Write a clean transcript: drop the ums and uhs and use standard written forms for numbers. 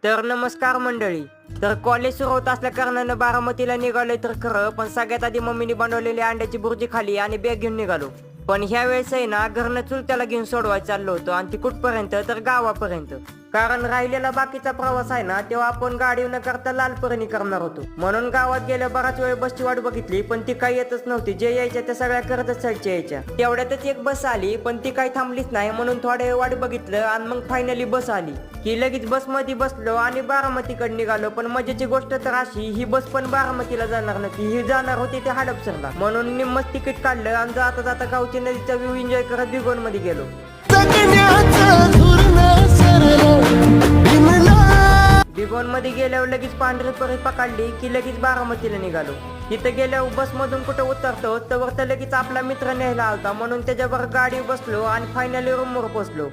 तर नमस्कार मंडळी. तर कॉलेज सुरू होत असल्या कारणानं बारामतीला निघालोय तर खरं, पण सगळ्यात आधी मम्मीने बनवलेली अंड्याची बुर्जी खाली आणि बॅग घेऊन निघालो. पण ह्या वेळेस आहे ना, घरनं चुलत्याला घेऊन सोडवायला चाललो होतो आणि ती कुठपर्यंत तर गावापर्यंत. कारण राहिलेला बाकीचा प्रवास आहे ना, तेव्हा आपण गाडी न करता लालपरीने करणार होतो. म्हणून गावात गेल्या बराच वेळ बसची वाट बघितली, पण ती काही येतच नव्हती. जे यायच्या त्या सगळ्या करतच साईडच्या यायच्या. तेवढ्यातच एक बस आली, पण ती काही थांबलीच नाही. म्हणून थोड्या वेळ वाट बघितलं आणि मग फायनली बस आली की लगेच बसमध्ये बसलो आणि बारामतीकडे निघालो. पण मजेची गोष्ट तर अशी, ही बस पण बारामतीला जाणार नव्हती, ही जाणार होती ते हडपसरला. म्हणून निम्मच तिकीट काढलं आणि जाता जाता गावची नदीचा व्ह्यू एन्जॉय करत बिगोन मध्ये गेलो. बिगोन मध्ये गेल्यावर लगेच पांढरी परी पकडली की लगेच बारामतीला निघालो. तिथे गेल्यावर बस मधून कुठे उतरतो तर लगेच आपला मित्र न्यायला आलता. म्हणून त्याच्यावर गाडी बसलो आणि फायनली रूमवर पोहोचलो.